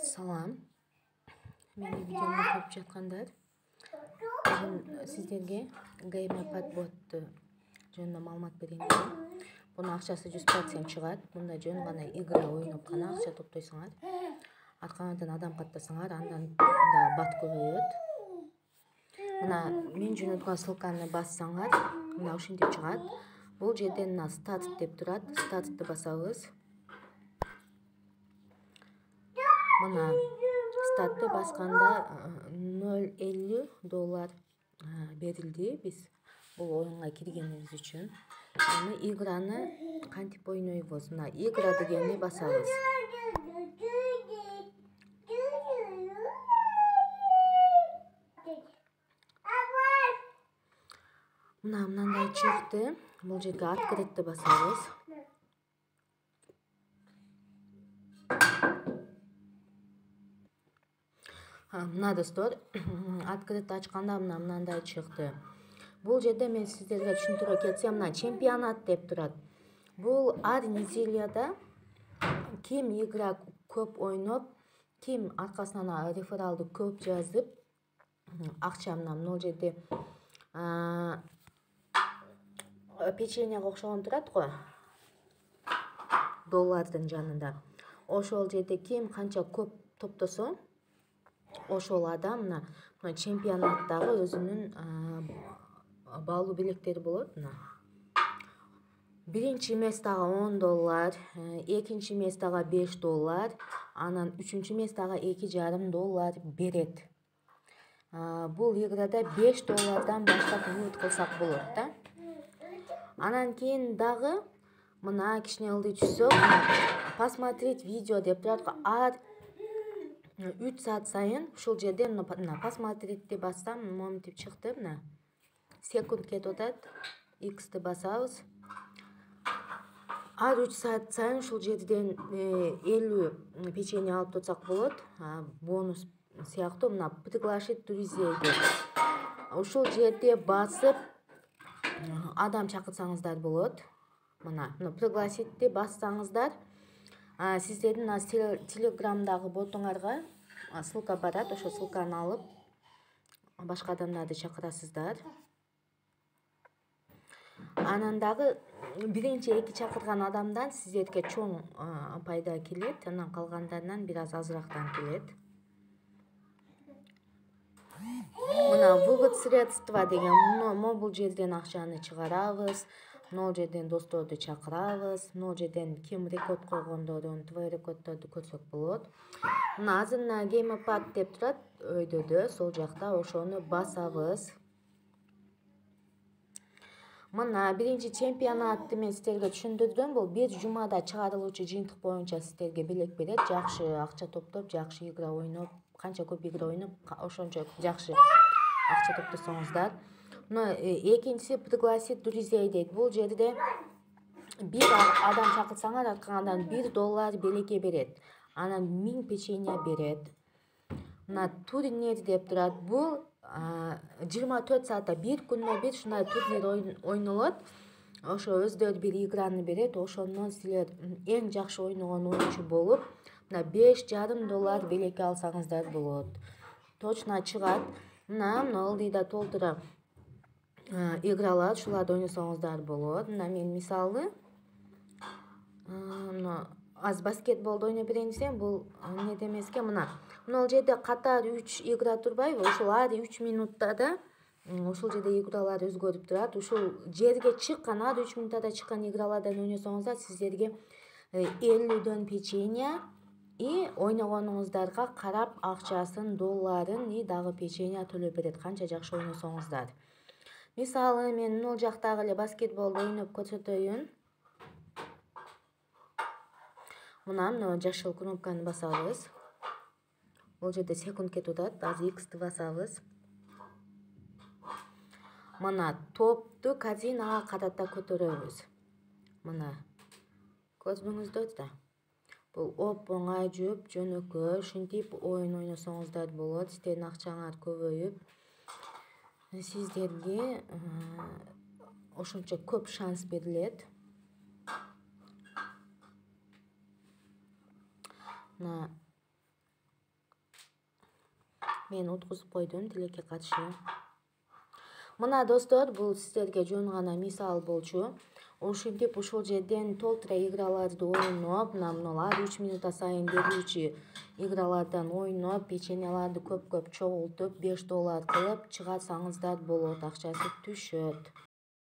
Салам. Мени видеомду көрүп жаткандар. Бүгүн сиздерге GamePad боту жөнүндө маалымат берейин дедим. Бунун акчасы 100% чыгат. Мында жөн гана игра ойноп гана акча топтойсуңар. Аркаңардан адам каттасаңар, андан да бат көбөйөт. Мына мен жөнөткөн ссылканы бассаңар, мына ушинтип чыгат. Бул жерден мына старт деп турат. Стартты басабыз. Мына стартты басканда $0.50 берилди биз бул оюнга киргенибиз үчүн. Эми играны кантип ойнойбуз? Мына игра дегенди басабыз. Мындай чыкты. Бул жерге открытты басабыз. Мына достор, открытты ачканда мындай чыкты. Бул жерде мен сиздерге түшүндүрө кетсем, мына чемпионат деп турат. Бул ар неделяда ким игра көп ойноп, ким аркасынан рефералды көп жазып, акча мына жерде печеньеге окшогон турат го. Доллардын жанында. Ошол жерде ким канча көп топтосо, ошол адам мына чемпионаттагы өзүнүн баалуу белектери болот. Биринчи местага $10, экинчи местага $5, анан үчүнчү местага $2,5 берет. Бул играда $5 баштап үмүт кылсак болот да. Анан кийин дагы мына кичине ылдый түшсөк, посмотреть видео деп турат. Ар 3 саат сайын ушул жерде мына посмотретьти бассам, моментип чыкты. Мына секунд кетип атат. X'ти басабыз. Ар 3 саат сайын ушул жерден 50 печенье алып турсак болот. Бонус сыяктуу мына приглашить друзей деп. Ушул жерде басып адам чакырсаңыздар болот. Мына пригласитти бассаңыздар, сиздердин телеграмдагы ботуңарга ссылка барат. Ошол ссылканы алып башка адамдарды чакырасыздар. Анан дагы биринчи 2 чакырган адамдан сиздерге чоң пайда келет, анан калгандарынан бир аз азырактан келет. Мына вывод средства деген бул жерден акчаны чыгарабыз. Могул жерден досторду чакырабыз. Могул жерден ким рекорд койгондорун, твой рекордторду көрсөк болот. Мына азыр GamePad деп турат өйдөдө, сол жакта ошону басабыз. Мына биринчи чемпионатты мен сиздерге түшүндүрдүм. Бул бир жумада чыгарылуучу жыйынтык боюнча сиздерге белек берет. Жакшы акча топтоп, жакшы игра ойноп, канча көп игра ойноп, ошончо жакшы акча топтосоңуздар. Мына экинчиси пригласить друзей дейт. Бул жерде бир адам чакырсаңар, аркаңардан $1 белекке берет. Анан 1000 печенье берет. Мына турнир деп турат. Бул 24 саатта бир күнүнө бир ушундай турнир ойнолот. Ошо өздөрү бир играны берет. Ошондон силер эң жакшы ойногон оюнчу болуп, мына $5,5 белекке алсаңыздар болот. Точно чыгат. Мына ылдыйда толтура игралар, ушуларды ойносоңуздар болот. Мына мен мисалы аз баскетболду ойноп берейин десем, бул эмне демеске, мына ошол жерде катар 3 игра турбайбы? Ошол ар 3 минуттада ошол жерде игралар өзгөрүп турат. Ушул жерге чыккан, ар 3 минуттада чыккан игралардан ойносоңуздар, сиздерге 50 печенье и ойногонуңуздарга карап акчасын, долларын и дагы печенье төлөп берет, канча жакшы ойносоңуздар. Мисалы мен могул жактагы эле баскетболду ойноп көрсөтөйүн. Мына жашыл кнопканы басабыз. Бул жерде секунд кетип атат. Азыр X'ти басабыз. Мына топту корзинага карата көтөрөбүз. Мына көрдүңүздөр да. Бул оп-оңай, жөп жөнөкөй, ушинтип оюн ойносоңуздар болот. Сиздердин акчаңар көбөйүп, сиздерге ошончо көп шанс берилет. Мына мен уткузуп койдум тилекке катышы. Мына достор, бул сиздерге жөн гана мисал болчу. Ушинтип ушул жерден толтура играларды ойноп, мына 3 минутта сайын берүүчү игралардан ойноп, печеньяларды көп чогултуп $5 кылып чыгарсаңыздар болот, акчасы түшөт.